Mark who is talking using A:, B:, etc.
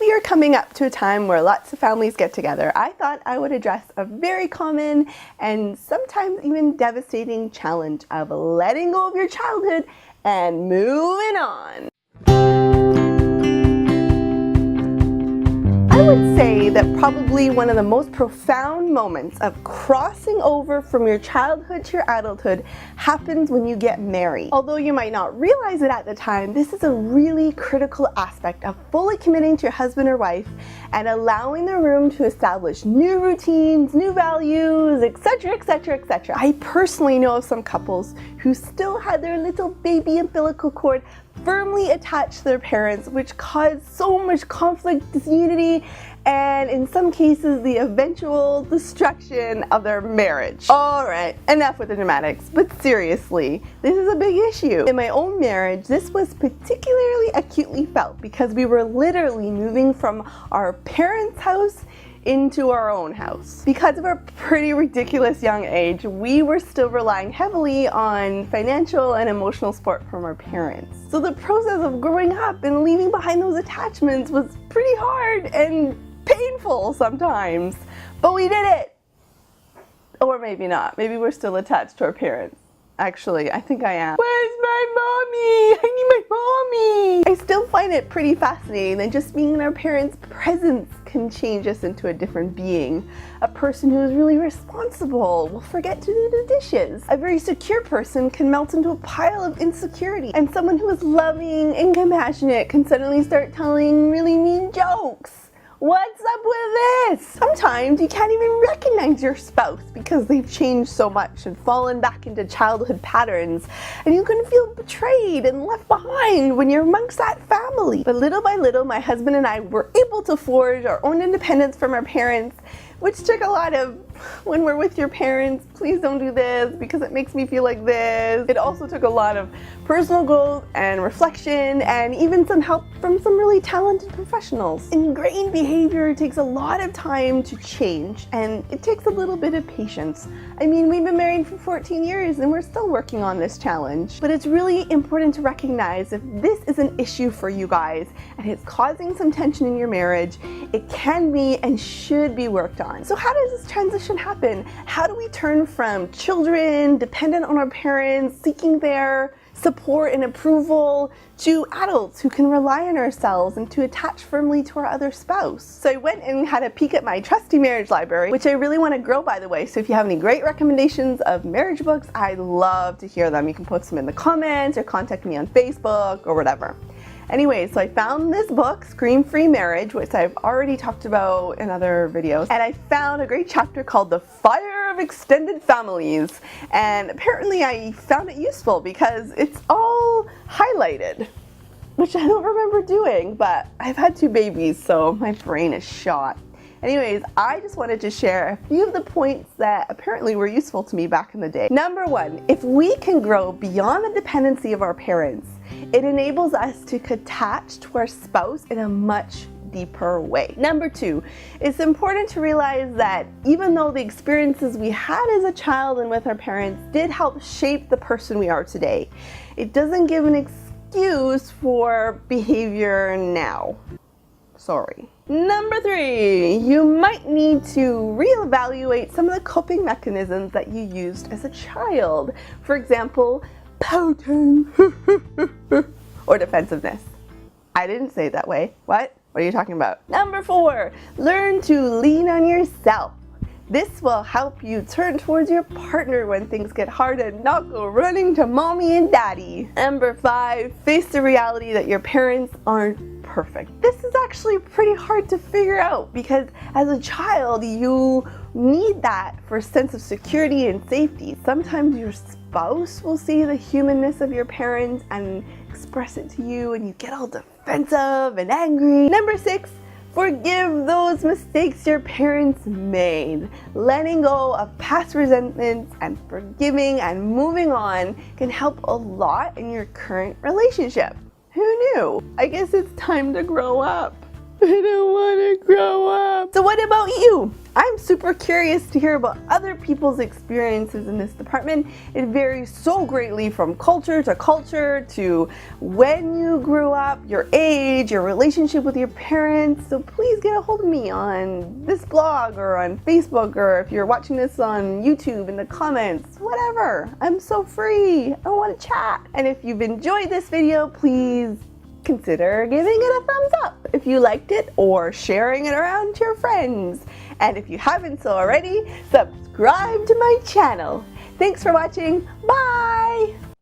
A: we are coming up to a time where lots of families get together, I thought I would address a very common and sometimes even devastating challenge of letting go of your childhood and moving on. I would say that probably one of the most profound moments of crossing over from your childhood to your adulthood happens when you get married. Although you might not realize it at the time, this is a really critical aspect of fully committing to your husband or wife and allowing the room to establish new routines, new values, etc., etc., etc. I personally know of some couples who still had their little baby umbilical cord firmly attached to their parents, which caused so much conflict, disunity, and in some cases the eventual destruction of their marriage. Alright, enough with the dramatics, but seriously, this is a big issue. In my own marriage, this was particularly acutely felt because we were literally moving from our parents' house into our own house. Because of our pretty ridiculous young age, we were still relying heavily on financial and emotional support from our parents. So the process of growing up and leaving behind those attachments was pretty hard and painful sometimes, but we did it. Or maybe not. Maybe we're still attached to our parents. Actually, I think I am. Where's my mommy? I need my mommy! I still find it pretty fascinating that just being in our parents' presence can change us into a different being. A person who is really responsible will forget to do the dishes. A very secure person can melt into a pile of insecurity. And someone who is loving and compassionate can suddenly start telling really mean jokes. What's up with this? Sometimes you can't even recognize your spouse because they've changed so much and fallen back into childhood patterns, and you can feel betrayed and left behind when you're amongst that family. But little by little, my husband and I were able to forge our own independence from our parents, which took a lot of, when we're with your parents, please don't do this because it makes me feel like this. It also took a lot of personal growth and reflection and even some help from some really talented professionals. Ingrained behavior takes a lot of time to change, and it takes a little bit of patience. I mean, we've been married for 14 years and we're still working on this challenge. But it's really important to recognize if this is an issue for you guys and it's causing some tension in your marriage, it can be and should be worked on. So how does this transition happen? How do we turn from children dependent on our parents, seeking their support and approval, to adults who can rely on ourselves and to attach firmly to our other spouse? So I went and had a peek at my trusty marriage library, which I really want to grow, by the way. So if you have any great recommendations of marriage books, I'd love to hear them. You can post them in the comments or contact me on Facebook or whatever. Anyway, so I found this book, Scream-Free Marriage, which I've already talked about in other videos, and I found a great chapter called The Fire of Extended Families, and apparently I found it useful because it's all highlighted, which I don't remember doing, but I've had 2 babies, so my brain is shot. Anyways, I just wanted to share a few of the points that apparently were useful to me back in the day. Number 1, if we can grow beyond the dependency of our parents, it enables us to attach to our spouse in a much deeper way. Number 2, it's important to realize that even though the experiences we had as a child and with our parents did help shape the person we are today, it doesn't give an excuse for behavior now. Sorry. Number 3, you might need to reevaluate some of the coping mechanisms that you used as a child. For example, pouting or defensiveness. I didn't say it that way. What? What are you talking about? Number 4, learn to lean on yourself. This will help you turn towards your partner when things get hard and not go running to mommy and daddy. Number 5, face the reality that your parents aren't perfect. This is actually pretty hard to figure out because as a child you need that for a sense of security and safety. Sometimes your spouse will see the humanness of your parents and express it to you and you get all defensive and angry. Number 6, forgive those mistakes your parents made. Letting go of past resentments and forgiving and moving on can help a lot in your current relationship. Who knew? I guess it's time to grow up. I don't want to grow up. So what about you? I'm super curious to hear about other people's experiences in this department. It varies so greatly from culture to when you grew up, your age, your relationship with your parents. So please get a hold of me on this blog or on Facebook, or if you're watching this on YouTube, in the comments, whatever. I'm so free. I want to chat. And if you've enjoyed this video, please consider giving it a thumbs up if you liked it, or sharing it around to your friends. And if you haven't so already, subscribe to my channel. Thanks for watching. Bye!